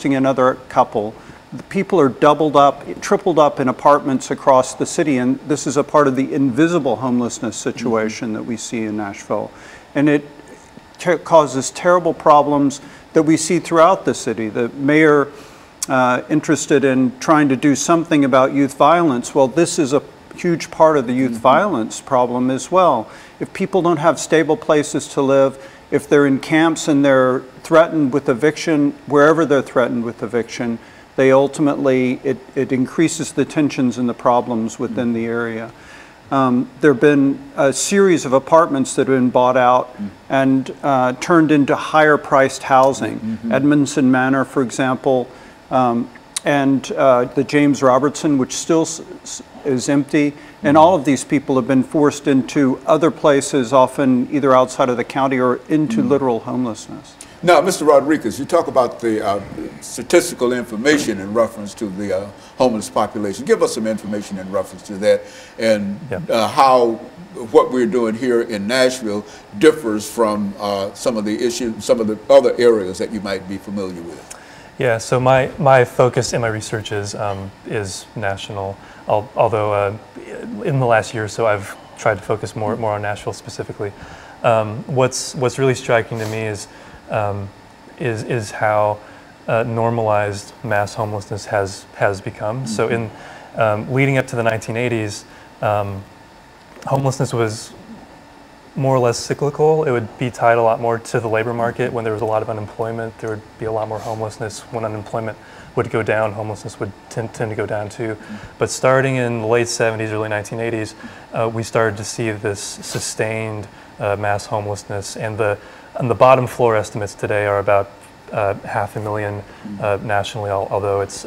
another couple. The people are doubled up, tripled up in apartments across the city, and this is a part of the invisible homelessness situation that we see in Nashville. And it causes terrible problems that we see throughout the city. The mayor interested in trying to do something about youth violence. Well, this is a huge part of the youth violence problem as well. If people don't have stable places to live, if they're in camps and they're threatened with eviction, wherever they're threatened with eviction, they ultimately, it increases the tensions and the problems within the area. There have been a series of apartments that have been bought out and turned into higher priced housing. Edmondson Manor, for example, and the James Robertson, which still is empty. And all of these people have been forced into other places, often either outside of the county or into literal homelessness. Now, Mr. Rodriguez, you talk about the statistical information in reference to the homeless population. Give us some information in reference to that and how what we're doing here in Nashville differs from some of the issues, some of the other areas that you might be familiar with. Yeah, so my focus in my research is national, although in the last year or so I've tried to focus more on Nashville specifically. What's really striking to me is how normalized mass homelessness has become. So in leading up to the 1980s, homelessness was more or less cyclical. It would be tied a lot more to the labor market. When there was a lot of unemployment, there would be a lot more homelessness. When unemployment would go down, homelessness would tend to go down too. But starting in the late 70s, early 1980s, we started to see this sustained mass homelessness. And the bottom floor estimates today are about 500,000 nationally, although it's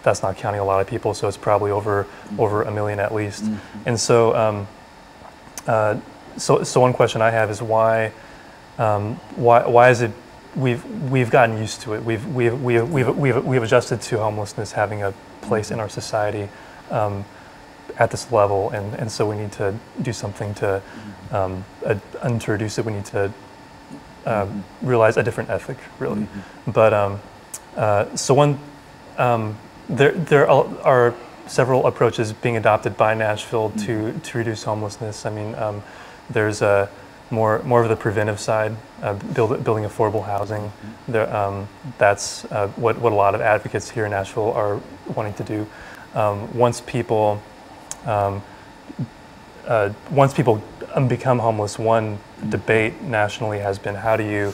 that's not counting a lot of people, so it's probably over 1 million at least. And so so one question I have is why is it we've gotten used to it. We've adjusted to homelessness having a place in our society at this level, and so we need to do something to introduce it. We need to realize a different ethic, really. But so one there are several approaches being adopted by Nashville to reduce homelessness. I mean, there's more of the preventive side, building affordable housing. That's what a lot of advocates here in Nashville are wanting to do. Once people become homeless, one debate nationally has been how do you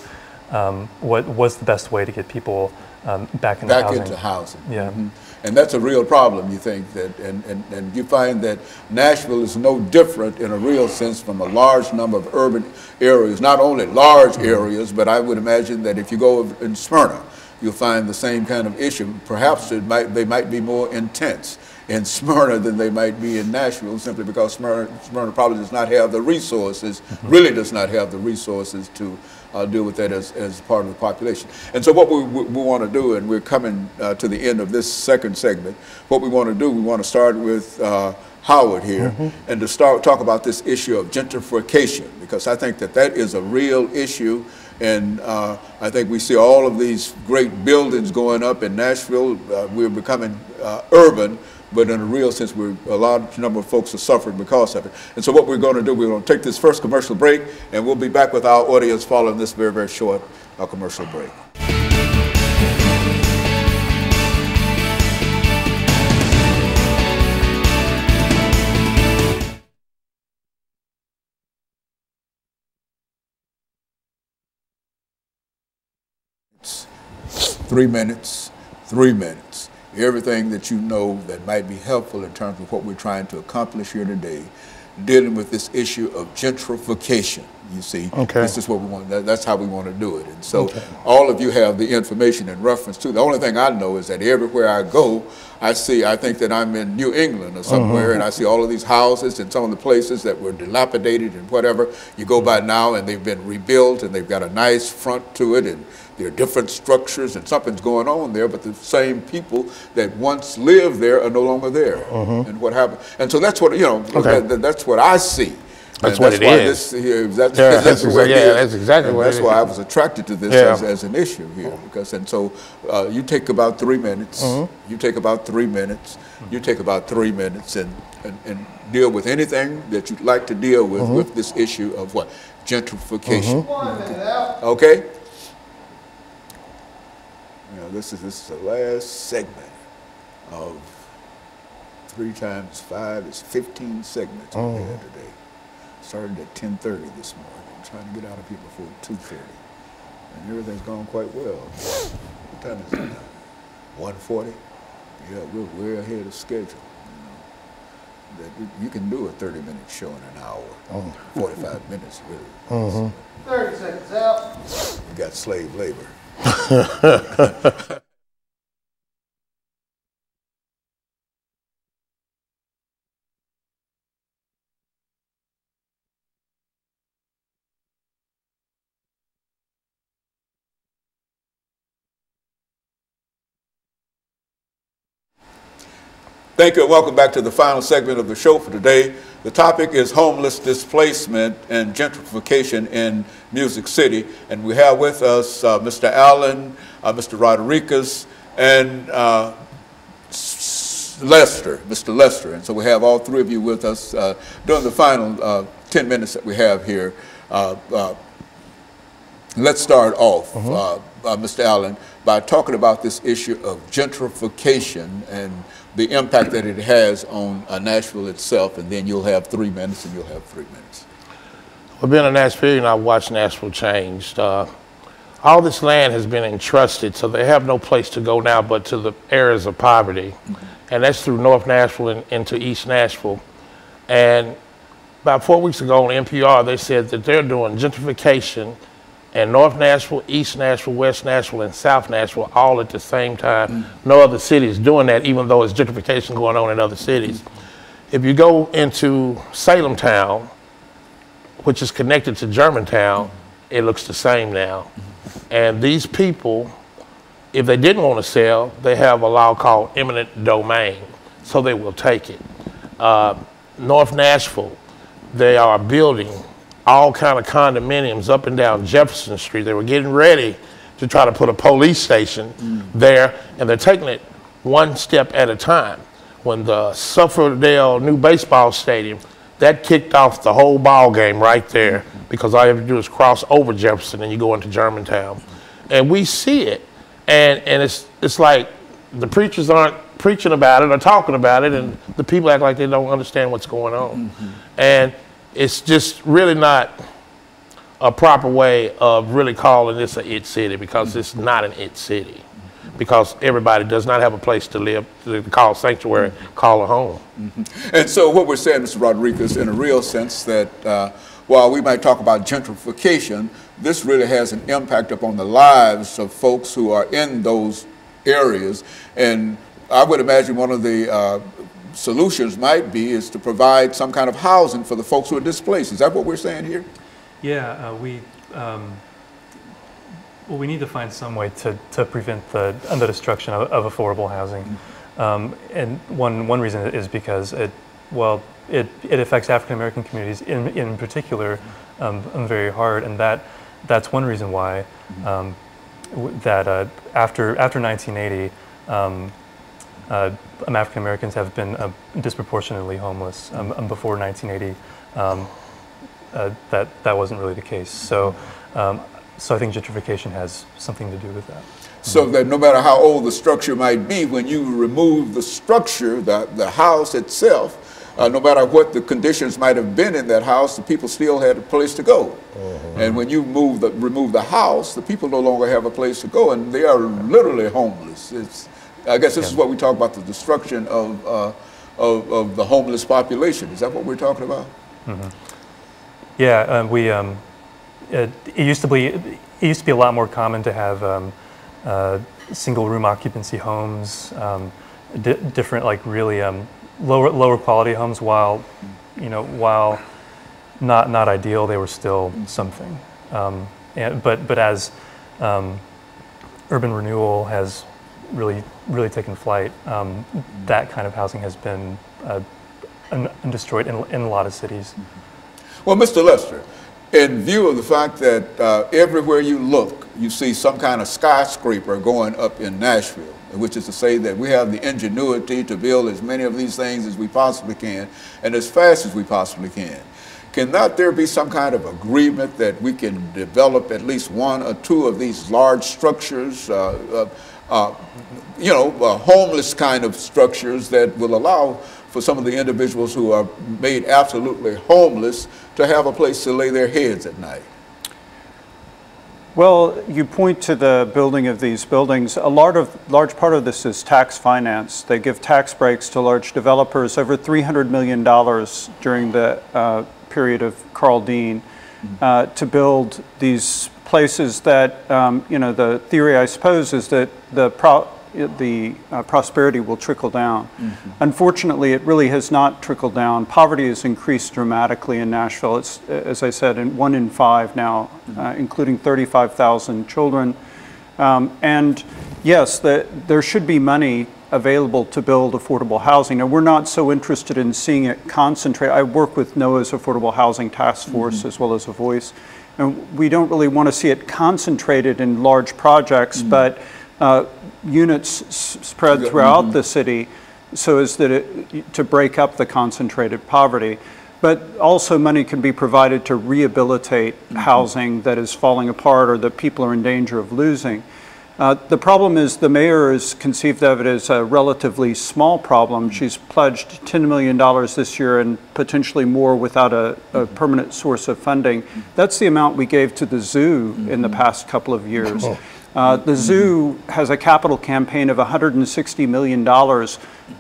what's the best way to get people back into housing? Yeah. And that's a real problem, you think, that, and you find that Nashville is no different in a real sense from a large number of urban areas, not only large areas, but I would imagine that if you go in Smyrna, you'll find the same kind of issue. Perhaps they might be more intense in Smyrna than they might be in Nashville, simply because Smyrna probably does not have the resources, really does not have the resources to deal with that as part of the population. And so what we want to do, and we're coming to the end of this second segment, what we want to do, we want to start with Howard here, and to talk about this issue of gentrification, because I think that is a real issue. And I think we see all of these great buildings going up in Nashville. We're becoming urban, but in a real sense, a large number of folks are suffering because of it. And so what we're going to do, we're going to take this first commercial break, and we'll be back with our audience following this very, very short commercial break. Three minutes. Everything that you know that might be helpful in terms of what we're trying to accomplish here today, dealing with this issue of gentrification. You see, this is what we want. That's how we want to do it. And so all of you have the information in reference to. The only thing I know is that everywhere I go, I think that I'm in New England or somewhere, and I see all of these houses and some of the places that were dilapidated and whatever. You go by now and they've been rebuilt and they've got a nice front to it, and there are different structures and something's going on there, but the same people that once lived there are no longer there. And what happened? And so that's what, that's what I see. That's what it is. That's exactly what it is. That's why I was attracted to this as an issue here. So you take about 3 minutes, you take about 3 minutes, you take about 3 minutes and deal with anything that you'd like to deal with this issue of what? Gentrification. Okay? This is the last segment of 3 times 5 is 15 segments we had today. Started at 10:30 this morning. I'm trying to get out of here before 2:30. And everything's gone quite well. What time is it now? 1:40? Yeah, we're way ahead of schedule. You can do a 30-minute show in an hour. 45 minutes, really. 30 seconds out. You got slave labor. Thank you and welcome back to the final segment of the show for today. The topic is homeless displacement and gentrification in Music City. And we have with us Mr. Allen, Mr. Rodriguez, and Mr. Lester. And so we have all 3 of you with us during the final 10 minutes that we have here. Let's start off, Mr. Allen, by talking about this issue of gentrification and the impact that it has on Nashville itself, and then you'll have 3 minutes and you'll have 3 minutes. Well, being a Nashvilleian, I watched Nashville change. All this land has been entrusted, so they have no place to go now but to the areas of poverty. And that's through North Nashville and into East Nashville. And about 4 weeks ago on NPR, they said that they're doing gentrification in North Nashville, East Nashville, West Nashville, and South Nashville all at the same time. No other city is doing that, even though there's gentrification going on in other cities. If you go into Salem Town, which is connected to Germantown, it looks the same now. And these people, if they didn't want to sell, they have a law called eminent domain, so they will take it. North Nashville, they are building all kind of condominiums up and down Jefferson Street. They were getting ready to try to put a police station there, and they're taking it one step at a time. When the Suffordale new baseball stadium, that kicked off the whole ball game right there, because all you have to do is cross over Jefferson and you go into Germantown. And we see it, and it's like the preachers aren't preaching about it or talking about it, and the people act like they don't understand what's going on. And it's just really not a proper way of really calling this a it city, because it's not an it city. Because everybody does not have a place to live, to call sanctuary, call a home. And so what we're saying, Mr. Rodriguez, in a real sense, that while we might talk about gentrification, this really has an impact upon the lives of folks who are in those areas. And I would imagine one of the solutions might be is to provide some kind of housing for the folks who are displaced. Is that what we're saying here? Yeah, well, we need to find some way to prevent the destruction of affordable housing. And one reason is because it affects African American communities in particular very hard, and that's one reason why after 1980. African Americans have been disproportionately homeless. Before 1980, that wasn't really the case. So I think gentrification has something to do with that. So that no matter how old the structure might be, when you remove the structure, the house itself, no matter what the conditions might have been in that house, the people still had a place to go. And when you remove the house, the people no longer have a place to go, and they are literally homeless. I guess this is what we talk about, the destruction of the homeless population. Is that what we're talking about? Yeah, it used to be a lot more common to have single room occupancy homes, different, like really lower quality homes. While not ideal, they were still something. But as urban renewal has really taken flight, that kind of housing has been destroyed in a lot of cities. Well, Mr. Lester, in view of the fact that everywhere you look, you see some kind of skyscraper going up in Nashville, which is to say that we have the ingenuity to build as many of these things as we possibly can and as fast as we possibly can. Cannot there be some kind of agreement that we can develop at least one or two of these large structures, homeless kind of structures that will allow for some of the individuals who are made absolutely homeless to have a place to lay their heads at night? Well, you point to the building of these buildings. A large part of this is tax finance. They give tax breaks to large developers, over $300 million during the period of Carl Dean, to build these places that, the theory, I suppose, is that the prosperity will trickle down. Unfortunately, it really has not trickled down. Poverty has increased dramatically in Nashville. It's, as I said, 1 in 5 now, including 35,000 children. And yes, there should be money available to build affordable housing. Now, we're not so interested in seeing it concentrate. I work with NOAA's Affordable Housing Task Force as well as a voice. And we don't really want to see it concentrated in large projects, but units spread throughout the city so as that to break up the concentrated poverty. But also money can be provided to rehabilitate housing that is falling apart or that people are in danger of losing. The problem is the mayor has conceived of it as a relatively small problem. She's pledged $10 million this year and potentially more without a permanent source of funding. That's the amount we gave to the zoo in the past couple of years. The zoo has a capital campaign of $160 million,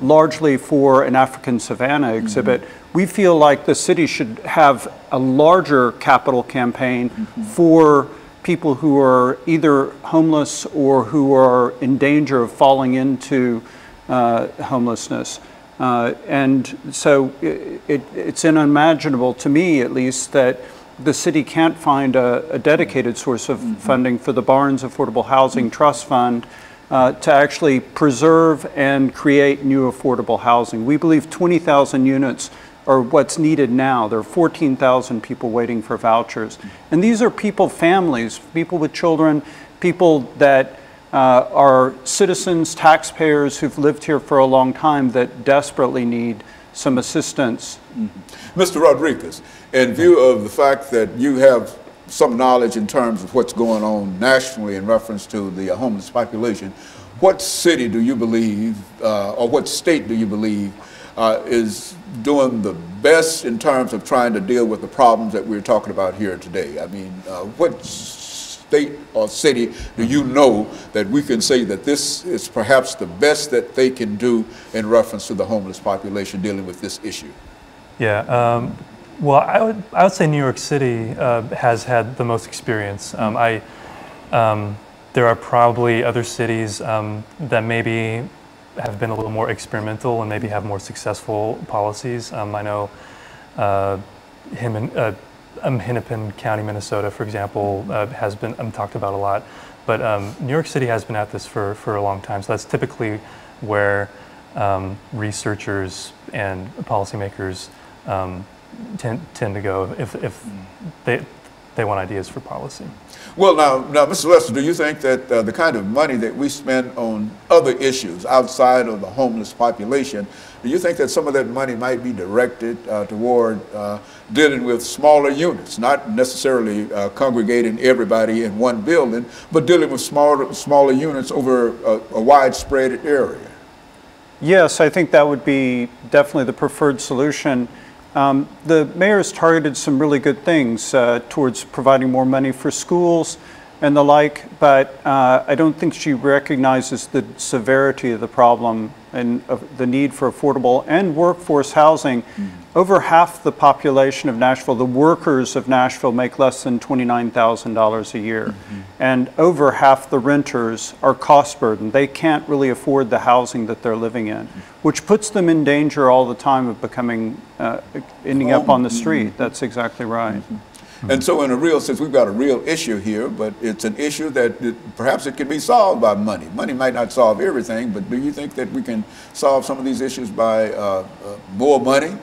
largely for an African savanna exhibit. We feel like the city should have a larger capital campaign for people who are either homeless or who are in danger of falling into homelessness. And so it's unimaginable to me, at least, that the city can't find a dedicated source of funding for the Barnes Affordable Housing Trust Fund to actually preserve and create new affordable housing. We believe 20,000 units are what's needed now. There are 14,000 people waiting for vouchers. And these are families, people with children, people that are citizens, taxpayers who've lived here for a long time that desperately need some assistance. Mr. Rodriguez, in view of the fact that you have some knowledge in terms of what's going on nationally in reference to the homeless population, what city do you believe, or what state do you believe is doing the best in terms of trying to deal with the problems that we're talking about here today? I mean, what state or city do you know that we can say that this is perhaps the best that they can do in reference to the homeless population dealing with this issue? Yeah, well, I would say New York City has had the most experience. There are probably other cities that maybe have been a little more experimental and maybe have more successful policies. I know Hennepin County, Minnesota, for example, has been talked about a lot. But New York City has been at this for a long time. So that's typically where researchers and policymakers tend to go if they want ideas for policy. Well, now, Mr. Lester, do you think that the kind of money that we spend on other issues outside of the homeless population, do you think that some of that money might be directed toward dealing with smaller units, not necessarily congregating everybody in one building, but dealing with smaller units over a widespread area? Yes, I think that would be definitely the preferred solution. The mayor's targeted some really good things towards providing more money for schools and the like, but I don't think she recognizes the severity of the problem and of the need for affordable and workforce housing. Over half the population of Nashville, the workers of Nashville, make less than $29,000 a year. And over half the renters are cost burdened. They can't really afford the housing that they're living in, which puts them in danger all the time of becoming, ending up on the street. That's exactly right. And so in a real sense, we've got a real issue here, but it's an issue that perhaps it can be solved by money. Money might not solve everything, but do you think that we can solve some of these issues by more money?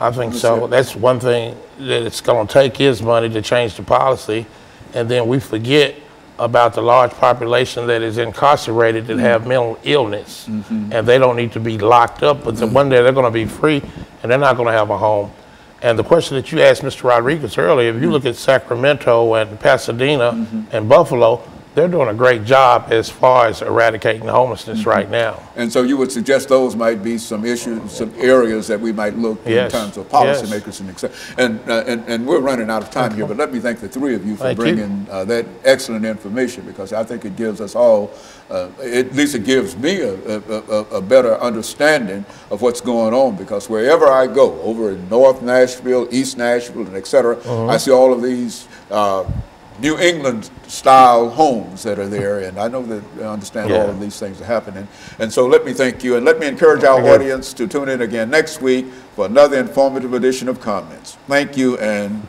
I think so. That's one thing that it's going to take is money to change the policy, and then we forget about the large population that is incarcerated that have mental illness, and they don't need to be locked up, but one day they're going to be free, and they're not going to have a home. And the question that you asked Mr. Rodriguez earlier, if you look at Sacramento and Pasadena and Buffalo, they're doing a great job as far as eradicating homelessness right now. And so you would suggest those might be some issues, some areas that we might look in terms of policymakers and we're running out of time here, but let me thank the three of you for bringing that excellent information, because I think it gives us all, at least it gives me a better understanding of what's going on, because wherever I go, over in North Nashville, East Nashville, and et cetera, I see all of these New England style homes that are there, and I know that I understand all of these things are happening. And so let me thank you, and let me encourage our audience to tune in again next week for another informative edition of Comments. Thank you, and